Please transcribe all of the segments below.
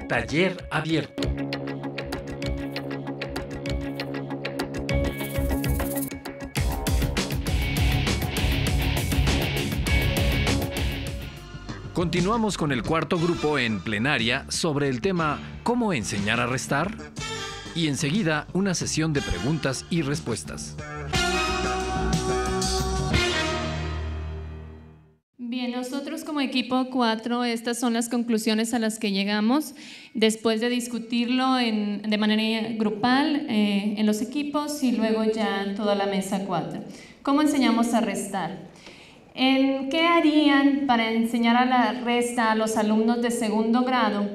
Taller abierto. Continuamos con el cuarto grupo en plenaria sobre el tema ¿Cómo enseñar a restar? Y enseguida una sesión de preguntas y respuestas. Bien, nosotros como equipo 4, estas son las conclusiones a las que llegamos después de discutirlo de manera grupal en los equipos y luego ya en toda la mesa 4. ¿Cómo enseñamos a restar? ¿Qué harían para enseñar a la resta a los alumnos de segundo grado?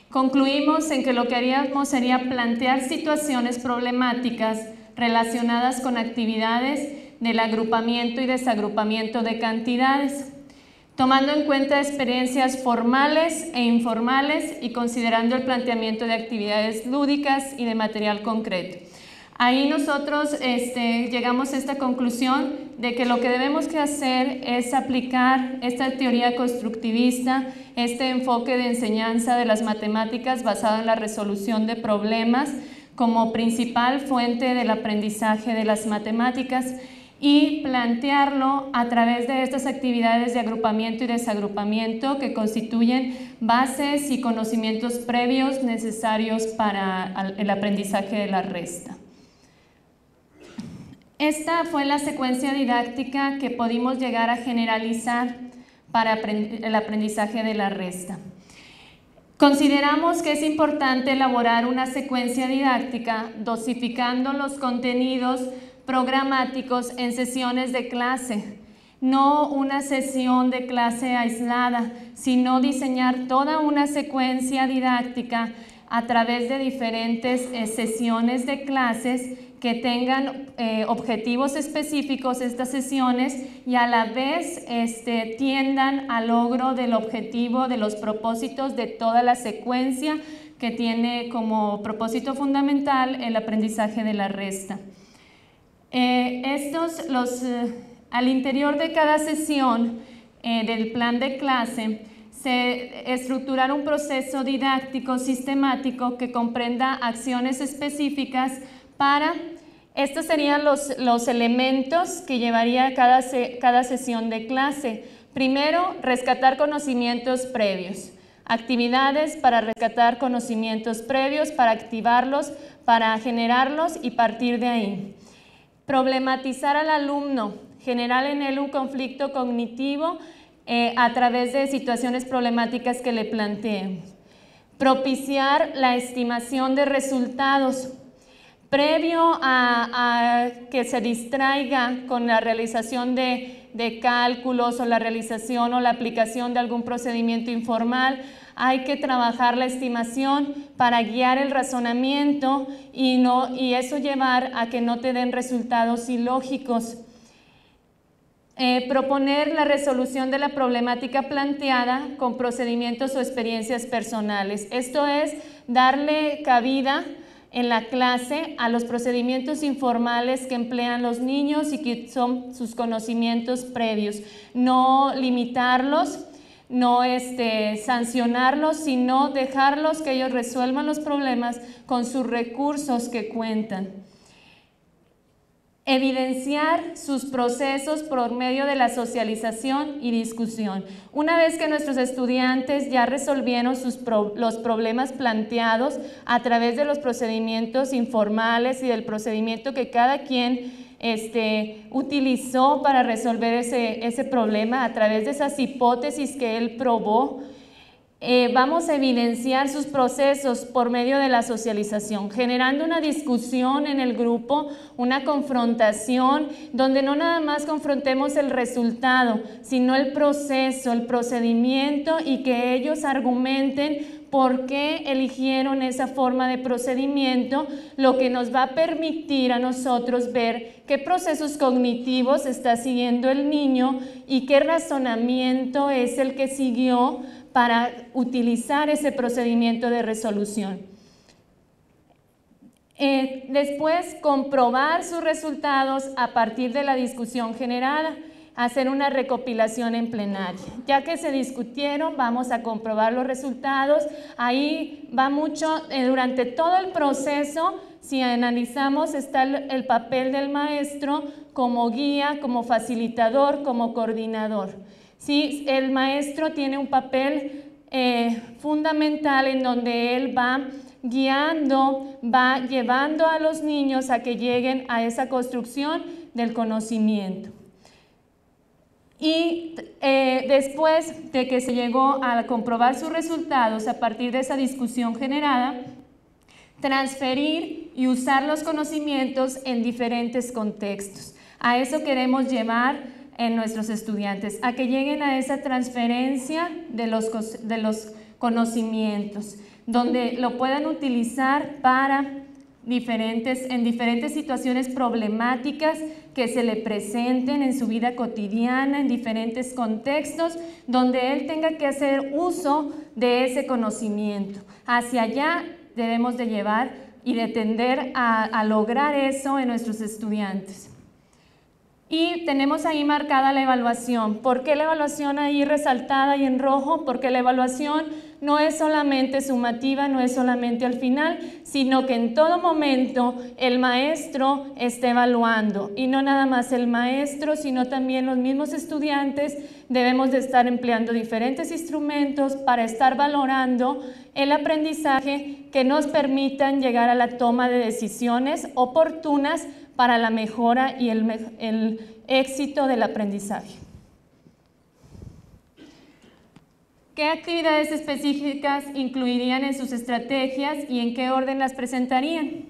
Concluimos en que lo que haríamos sería plantear situaciones problemáticas relacionadas con actividades del agrupamiento y desagrupamiento de cantidades, tomando en cuenta experiencias formales e informales y considerando el planteamiento de actividades lúdicas y de material concreto. Ahí nosotros llegamos a esta conclusión de que lo que debemos que hacer es aplicar esta teoría constructivista, este enfoque de enseñanza de las matemáticas basado en la resolución de problemas como principal fuente del aprendizaje de las matemáticas y plantearlo a través de estas actividades de agrupamiento y desagrupamiento que constituyen bases y conocimientos previos necesarios para el aprendizaje de la resta. Esta fue la secuencia didáctica que pudimos llegar a generalizar para el aprendizaje de la resta. Consideramos que es importante elaborar una secuencia didáctica dosificando los contenidos programáticos en sesiones de clase, no una sesión de clase aislada, sino diseñar toda una secuencia didáctica a través de diferentes sesiones de clases que tengan objetivos específicos estas sesiones y a la vez tiendan al logro del objetivo, de los propósitos de toda la secuencia que tiene como propósito fundamental el aprendizaje de la resta. Al interior de cada sesión del plan de clase se estructurará un proceso didáctico sistemático que comprenda acciones específicas para, estos serían los elementos que llevaría cada sesión de clase. Primero, rescatar conocimientos previos, actividades para rescatar conocimientos previos, para activarlos, para generarlos y partir de ahí. Problematizar al alumno, generar en él un conflicto cognitivo a través de situaciones problemáticas que le planteemos. Propiciar la estimación de resultados. Previo a que se distraiga con la realización de cálculos o la realización o la aplicación de algún procedimiento informal, hay que trabajar la estimación para guiar el razonamiento y eso llevar a que no te den resultados ilógicos. Proponer la resolución de la problemática planteada con procedimientos o experiencias personales. Esto es darle cabida en la clase a los procedimientos informales que emplean los niños y que son sus conocimientos previos. No limitarlos, no sancionarlos, sino dejarlos que ellos resuelvan los problemas con sus recursos que cuentan. Evidenciar sus procesos por medio de la socialización y discusión. Una vez que nuestros estudiantes ya resolvieron los problemas planteados a través de los procedimientos informales y del procedimiento que cada quien utilizó para resolver ese problema a través de esas hipótesis que él probó, vamos a evidenciar sus procesos por medio de la socialización, generando una discusión en el grupo, una confrontación, donde no nada más confrontemos el resultado, sino el proceso, el procedimiento y que ellos argumenten por qué eligieron esa forma de procedimiento, lo que nos va a permitir a nosotros ver qué procesos cognitivos está siguiendo el niño y qué razonamiento es el que siguió para utilizar ese procedimiento de resolución. Después, comprobar sus resultados a partir de la discusión generada. hacer una recopilación en plenaria. Ya que se discutieron, vamos a comprobar los resultados. Ahí va mucho, durante todo el proceso, si analizamos, está el papel del maestro como guía, como facilitador, como coordinador. Sí, el maestro tiene un papel fundamental en donde él va guiando, va llevando a los niños a que lleguen a esa construcción del conocimiento. Y después de que se llegó a comprobar sus resultados a partir de esa discusión generada, transferir y usar los conocimientos en diferentes contextos. A eso queremos llevar en nuestros estudiantes, a que lleguen a esa transferencia de los conocimientos, donde lo puedan utilizar para en diferentes situaciones problemáticas que se le presenten en su vida cotidiana, en diferentes contextos, donde él tenga que hacer uso de ese conocimiento. Hacia allá debemos de llevar y de tender a lograr eso en nuestros estudiantes. Y tenemos ahí marcada la evaluación. ¿Por qué la evaluación ahí resaltada y en rojo? Porque la evaluación no es solamente sumativa, no es solamente al final, sino que en todo momento el maestro está evaluando. Y no nada más el maestro, sino también los mismos estudiantes debemos de estar empleando diferentes instrumentos para estar valorando el aprendizaje que nos permitan llegar a la toma de decisiones oportunas para la mejora y el éxito del aprendizaje. ¿Qué actividades específicas incluirían en sus estrategias y en qué orden las presentarían?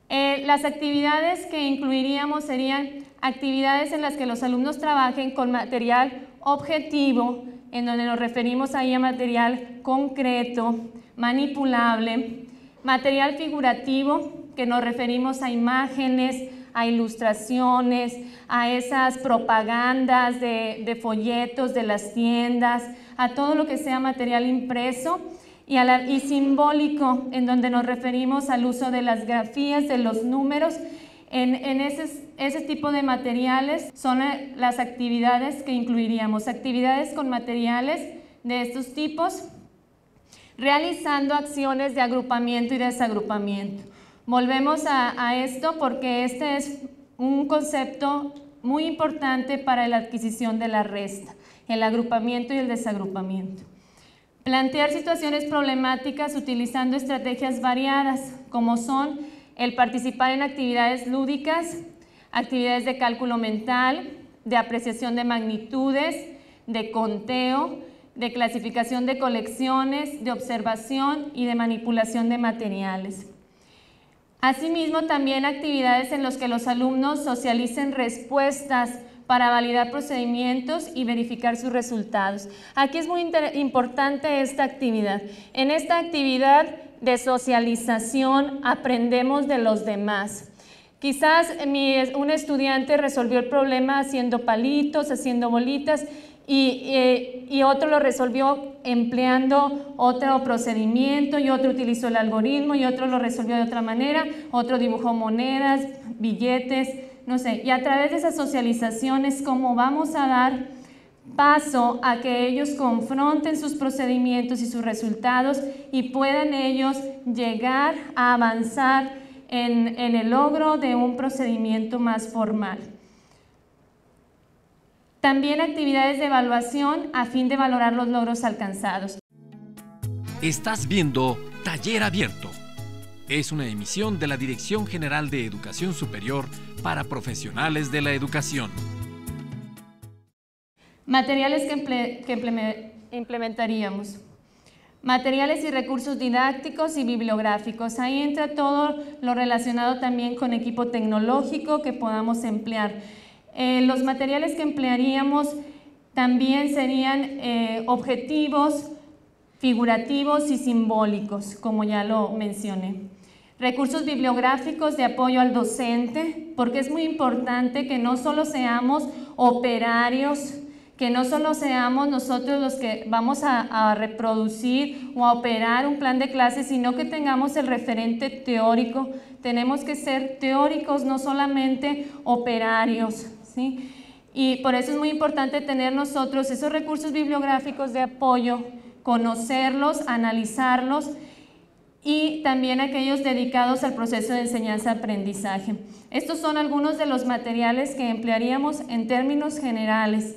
Las actividades que incluiríamos serían actividades en las que los alumnos trabajen con material objetivo, en donde nos referimos ahí a material concreto, manipulable, material figurativo, que nos referimos a imágenes, a ilustraciones, a esas propagandas de folletos de las tiendas, a todo lo que sea material impreso y simbólico, en donde nos referimos al uso de las grafías, de los números. En ese tipo de materiales son las actividades que incluiríamos, actividades con materiales de estos tipos, realizando acciones de agrupamiento y desagrupamiento. Volvemos a esto porque este es un concepto muy importante para la adquisición de la resta, el agrupamiento y el desagrupamiento. Plantear situaciones problemáticas utilizando estrategias variadas, como son el participar en actividades lúdicas, actividades de cálculo mental, de apreciación de magnitudes, de conteo, de clasificación de colecciones, de observación y de manipulación de materiales. Asimismo, también actividades en las que los alumnos socialicen respuestas para validar procedimientos y verificar sus resultados. Aquí es muy importante esta actividad. En esta actividad de socialización aprendemos de los demás. Quizás un estudiante resolvió el problema haciendo palitos, haciendo bolitas, y otro lo resolvió empleando otro procedimiento, y otro utilizó el algoritmo, y otro lo resolvió de otra manera, otro dibujó monedas, billetes, no sé. Y a través de esas socializaciones, ¿cómo vamos a dar paso a que ellos confronten sus procedimientos y sus resultados y puedan ellos llegar a avanzar en el logro de un procedimiento más formal? También actividades de evaluación a fin de valorar los logros alcanzados. Estás viendo Taller Abierto. Es una emisión de la Dirección General de Educación Superior para profesionales de la educación. Materiales que implementaríamos. Materiales y recursos didácticos y bibliográficos. Ahí entra todo lo relacionado también con equipo tecnológico que podamos emplear. Los materiales que emplearíamos también serían objetivos, figurativos y simbólicos, como ya lo mencioné. Recursos bibliográficos de apoyo al docente, porque es muy importante que no solo seamos operarios, que no solo seamos nosotros los que vamos a reproducir o a operar un plan de clase, sino que tengamos el referente teórico. Tenemos que ser teóricos, no solamente operarios, ¿sí? Y por eso es muy importante tener nosotros esos recursos bibliográficos de apoyo, conocerlos, analizarlos, y también aquellos dedicados al proceso de enseñanza-aprendizaje. Estos son algunos de los materiales que emplearíamos en términos generales,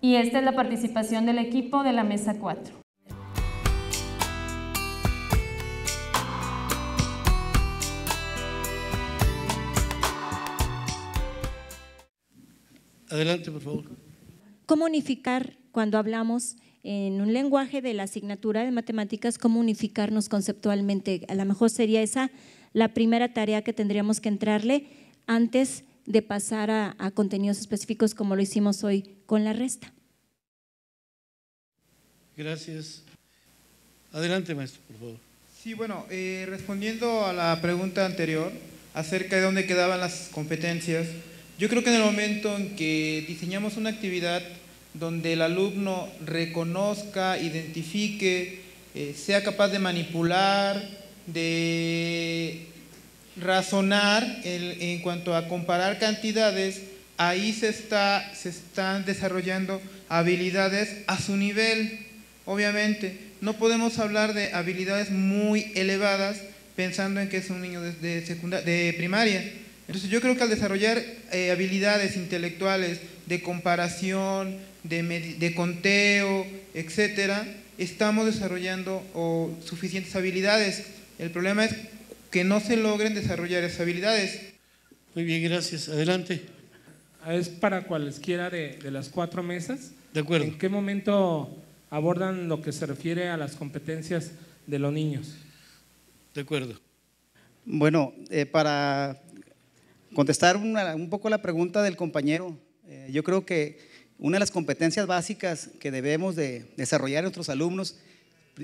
y esta es la participación del equipo de la Mesa 4. Adelante, por favor. ¿Cómo unificar cuando hablamos en un lenguaje de la asignatura de matemáticas, cómo unificarnos conceptualmente? A lo mejor sería esa la primera tarea que tendríamos que entrarle antes de pasar a contenidos específicos como lo hicimos hoy con la resta. Gracias. Adelante, maestro, por favor. Sí, bueno, respondiendo a la pregunta anterior acerca de dónde quedaban las competencias, yo creo que en el momento en que diseñamos una actividad donde el alumno reconozca, identifique, sea capaz de manipular, de razonar en cuanto a comparar cantidades, ahí se están desarrollando habilidades a su nivel. Obviamente, no podemos hablar de habilidades muy elevadas pensando en que es un niño de primaria. Entonces yo creo que al desarrollar habilidades intelectuales de comparación, de conteo, etcétera, estamos desarrollando suficientes habilidades. El problema es que no se logren desarrollar esas habilidades. Muy bien, gracias. Adelante. Es para cualesquiera de las 4 mesas. De acuerdo. ¿En qué momento abordan lo que se refiere a las competencias de los niños? De acuerdo. Bueno, para contestar un poco la pregunta del compañero, yo creo que una de las competencias básicas que debemos de desarrollar en nuestros alumnos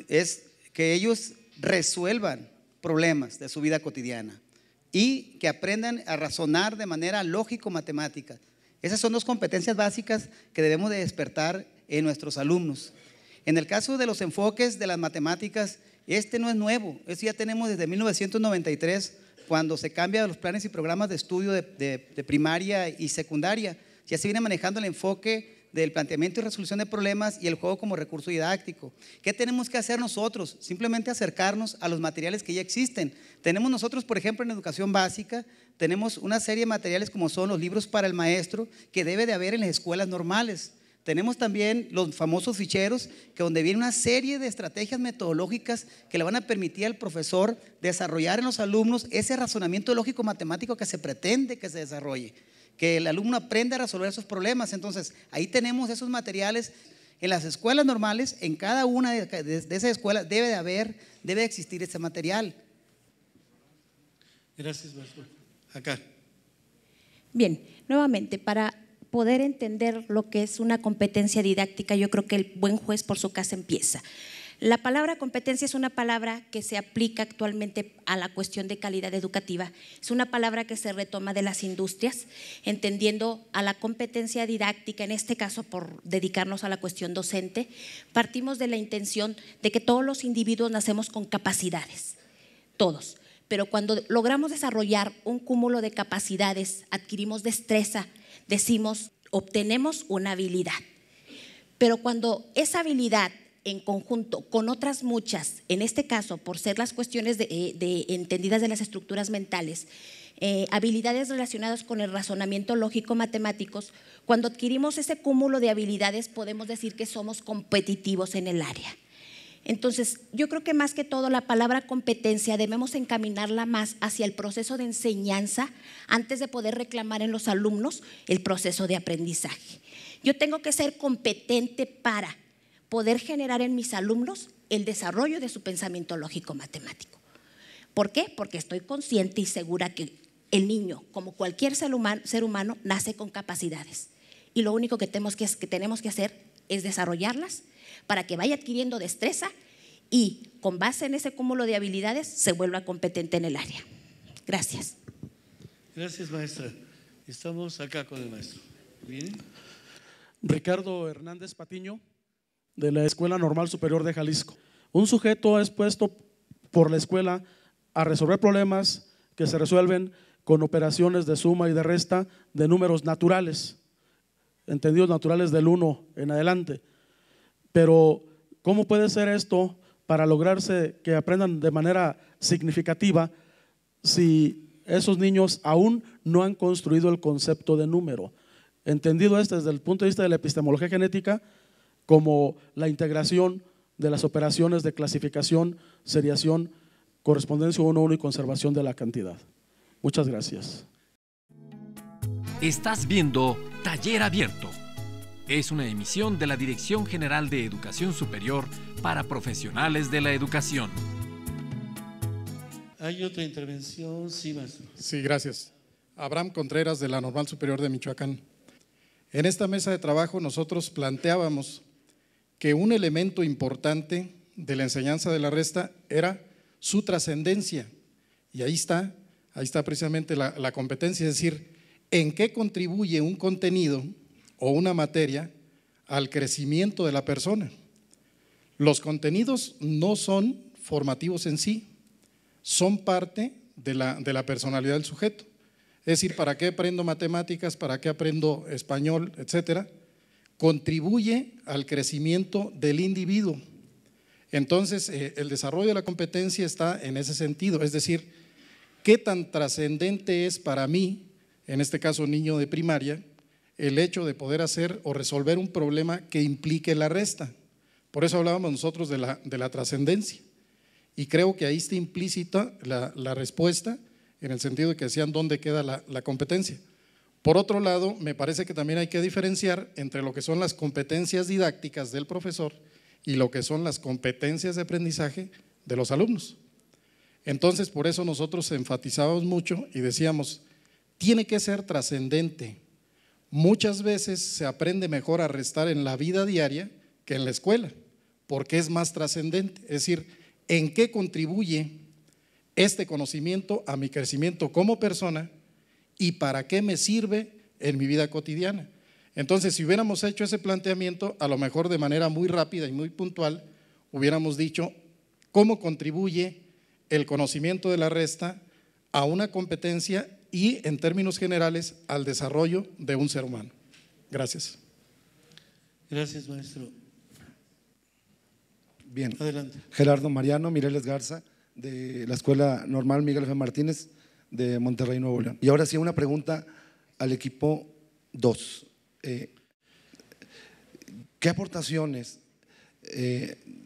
es que ellos resuelvan problemas de su vida cotidiana y que aprendan a razonar de manera lógico-matemática. Esas son 2 competencias básicas que debemos de despertar en nuestros alumnos. En el caso de los enfoques de las matemáticas, este no es nuevo, eso ya tenemos desde 1993, cuando se cambian los planes y programas de estudio de primaria y secundaria. Ya se viene manejando el enfoque del planteamiento y resolución de problemas y el juego como recurso didáctico. ¿Qué tenemos que hacer nosotros? Simplemente acercarnos a los materiales que ya existen. Tenemos nosotros, por ejemplo, en educación básica, tenemos una serie de materiales como son los libros para el maestro que debe de haber en las escuelas normales. Tenemos también los famosos ficheros, que donde viene una serie de estrategias metodológicas que le van a permitir al profesor desarrollar en los alumnos ese razonamiento lógico matemático que se pretende que se desarrolle, que el alumno aprenda a resolver esos problemas. Entonces, ahí tenemos esos materiales en las escuelas normales. En cada una de esas escuelas debe de existir ese material. Gracias, maestro. Acá. Bien, nuevamente, para poder entender lo que es una competencia didáctica, yo creo que el buen juez por su casa empieza. La palabra competencia es una palabra que se aplica actualmente a la cuestión de calidad educativa. Es una palabra que se retoma de las industrias, entendiendo a la competencia didáctica, en este caso por dedicarnos a la cuestión docente. Partimos de la intención de que todos los individuos nacemos con capacidades, todos. Pero cuando logramos desarrollar un cúmulo de capacidades, adquirimos destreza, decimos, obtenemos una habilidad. Pero cuando esa habilidad en conjunto con otras muchas, en este caso por ser las cuestiones entendidas de las estructuras mentales, habilidades relacionadas con el razonamiento lógico-matemáticos, cuando adquirimos ese cúmulo de habilidades podemos decir que somos competitivos en el área. Entonces, yo creo que más que todo la palabra competencia debemos encaminarla más hacia el proceso de enseñanza antes de poder reclamar en los alumnos el proceso de aprendizaje. Yo tengo que ser competente para poder generar en mis alumnos el desarrollo de su pensamiento lógico-matemático. ¿Por qué? Porque estoy consciente y segura que el niño, como cualquier ser humano, nace con capacidades. Y lo único que tenemos que hacer es desarrollarlas para que vaya adquiriendo destreza y con base en ese cúmulo de habilidades se vuelva competente en el área. Gracias. Gracias, maestra. Estamos acá con el maestro. ¿Viene? Ricardo Hernández Patiño, de la Escuela Normal Superior de Jalisco. Un sujeto es puesto por la escuela a resolver problemas que se resuelven con operaciones de suma y de resta de números naturales. entendidos naturales del 1 en adelante. Pero ¿cómo puede ser esto para lograrse que aprendan de manera significativa si esos niños aún no han construido el concepto de número? Entendido desde el punto de vista de la epistemología genética como la integración de las operaciones de clasificación, seriación, correspondencia 1-1 y conservación de la cantidad. Muchas gracias. Estás viendo Taller Abierto. Es una emisión de la Dirección General de Educación Superior para profesionales de la educación. ¿Hay otra intervención? Sí, maestro. Sí, gracias. Abraham Contreras, de la Normal Superior de Michoacán. En esta mesa de trabajo nosotros planteábamos que un elemento importante de la enseñanza de la resta era su trascendencia. Y ahí está precisamente la competencia, es decir, en qué contribuye un contenido o una materia al crecimiento de la persona. Los contenidos no son formativos en sí, son parte de la personalidad del sujeto. Es decir, ¿para qué aprendo matemáticas? ¿Para qué aprendo español? Etcétera. Contribuye al crecimiento del individuo. Entonces, el desarrollo de la competencia está en ese sentido, es decir, ¿qué tan trascendente es para mí, en este caso niño de primaria, el hecho de poder hacer o resolver un problema que implique la resta? Por eso hablábamos nosotros de la trascendencia. Y creo que ahí está implícita la respuesta, en el sentido de que decían dónde queda la competencia. Por otro lado, me parece que también hay que diferenciar entre lo que son las competencias didácticas del profesor y lo que son las competencias de aprendizaje de los alumnos. Entonces, por eso nosotros enfatizábamos mucho y decíamos, tiene que ser trascendente. Muchas veces se aprende mejor a restar en la vida diaria que en la escuela, porque es más trascendente, es decir, ¿en qué contribuye este conocimiento a mi crecimiento como persona y para qué me sirve en mi vida cotidiana? Entonces, si hubiéramos hecho ese planteamiento, a lo mejor de manera muy rápida y muy puntual, hubiéramos dicho cómo contribuye el conocimiento de la resta a una competencia y, en términos generales, al desarrollo de un ser humano. Gracias. Gracias, maestro. Bien. Adelante. Gerardo Mariano Mireles Garza, de la Escuela Normal Miguel F. Martínez, de Monterrey, Nuevo León. Y ahora sí, una pregunta al equipo 2. ¿Qué aportaciones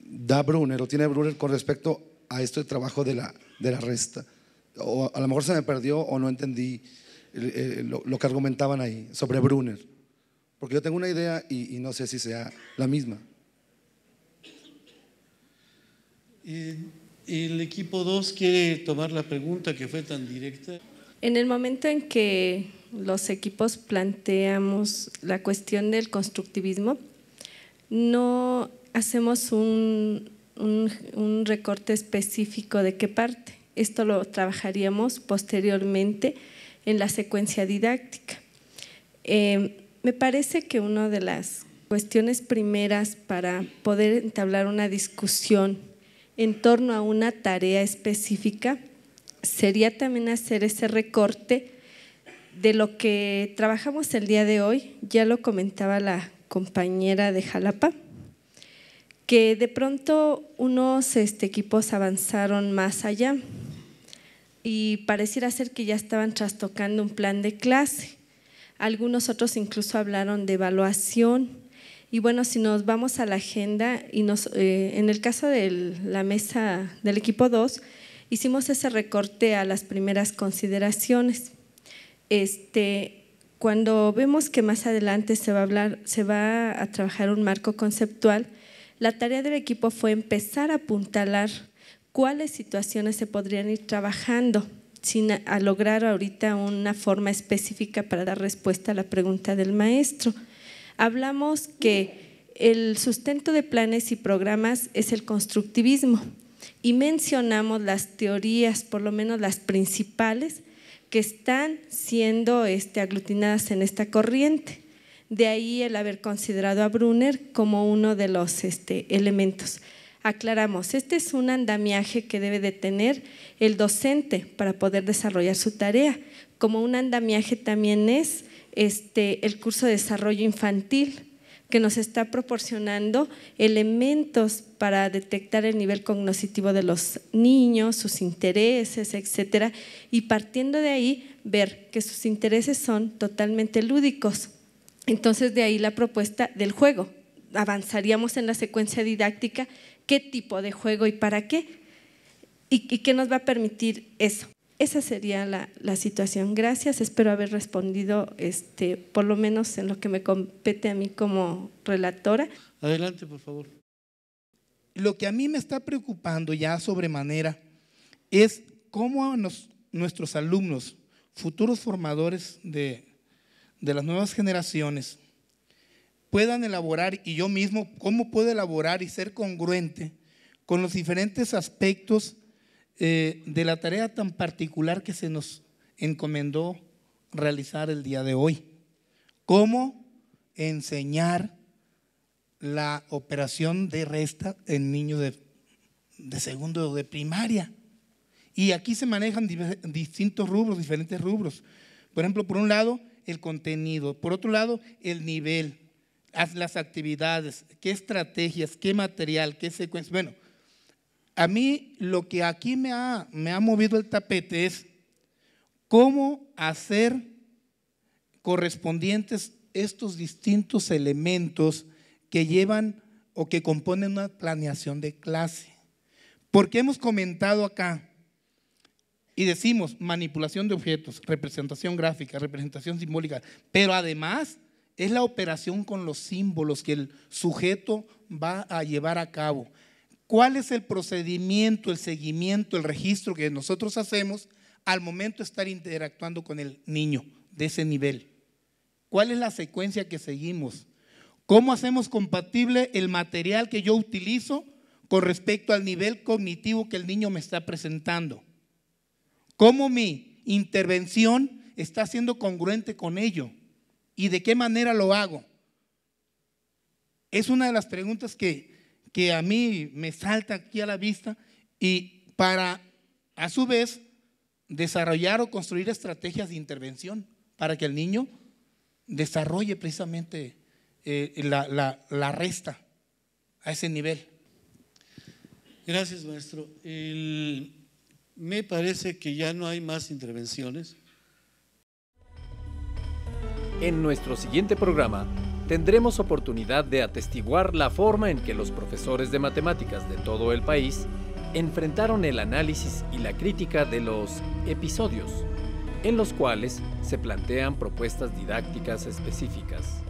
da Brunner o tiene Brunner con respecto a esto de trabajo de la resta? O a lo mejor se me perdió o no entendí lo que argumentaban ahí sobre Brunner, porque yo tengo una idea y no sé si sea la misma. ¿El equipo 2 quiere tomar la pregunta que fue tan directa? En el momento en que los equipos planteamos la cuestión del constructivismo, no hacemos un recorte específico de qué parte. Esto lo trabajaríamos posteriormente en la secuencia didáctica. Me parece que una de las cuestiones primeras para poder entablar una discusión en torno a una tarea específica sería también hacer ese recorte de lo que trabajamos el día de hoy. Ya lo comentaba la compañera de Jalapa, que de pronto unos equipos avanzaron más allá y pareciera ser que ya estaban trastocando un plan de clase. Algunos otros incluso hablaron de evaluación. Y bueno, si nos vamos a la agenda, en el caso de la mesa del equipo 2, hicimos ese recorte a las primeras consideraciones. Cuando vemos que más adelante se va a trabajar un marco conceptual, la tarea del equipo fue empezar a apuntalar cuáles situaciones se podrían ir trabajando sin lograr ahorita una forma específica para dar respuesta a la pregunta del maestro. Hablamos que el sustento de planes y programas es el constructivismo y mencionamos las teorías, por lo menos las principales, que están siendo aglutinadas en esta corriente. De ahí el haber considerado a Brunner como uno de los elementos. Aclaramos, este es un andamiaje que debe de tener el docente para poder desarrollar su tarea, como un andamiaje también es el curso de desarrollo infantil, que nos está proporcionando elementos para detectar el nivel cognitivo de los niños, sus intereses, etcétera, y partiendo de ahí ver que sus intereses son totalmente lúdicos. Entonces de ahí la propuesta del juego. Avanzaríamos en la secuencia didáctica, qué tipo de juego y para qué, y qué nos va a permitir eso. Esa sería la situación. Gracias, espero haber respondido por lo menos en lo que me compete a mí como relatora. Adelante, por favor. Lo que a mí me está preocupando ya sobremanera es cómo nuestros alumnos, futuros formadores de las nuevas generaciones, puedan elaborar, y yo mismo, cómo puedo elaborar y ser congruente con los diferentes aspectos de la tarea tan particular que se nos encomendó realizar el día de hoy. Cómo enseñar la operación de resta en niños de segundo de primaria. Y aquí se manejan distintos rubros, diferentes rubros. Por ejemplo, por un lado, el contenido, por otro lado, el nivel, las actividades, qué estrategias, qué material, qué secuencia. Bueno, a mí lo que aquí me ha movido el tapete es cómo hacer correspondientes estos distintos elementos que llevan o que componen una planeación de clase. Porque hemos comentado acá y decimos manipulación de objetos, representación gráfica, representación simbólica, pero además es la operación con los símbolos que el sujeto va a llevar a cabo. ¿Cuál es el procedimiento, el seguimiento, el registro que nosotros hacemos al momento de estar interactuando con el niño de ese nivel? ¿Cuál es la secuencia que seguimos? ¿Cómo hacemos compatible el material que yo utilizo con respecto al nivel cognitivo que el niño me está presentando? ¿Cómo mi intervención está siendo congruente con ello? ¿Y de qué manera lo hago? Es una de las preguntas que a mí me salta aquí a la vista, y para, a su vez, desarrollar o construir estrategias de intervención para que el niño desarrolle precisamente la resta a ese nivel. Gracias, maestro. Me parece que ya no hay más intervenciones. En nuestro siguiente programa tendremos oportunidad de atestiguar la forma en que los profesores de matemáticas de todo el país enfrentaron el análisis y la crítica de los episodios, en los cuales se plantean propuestas didácticas específicas.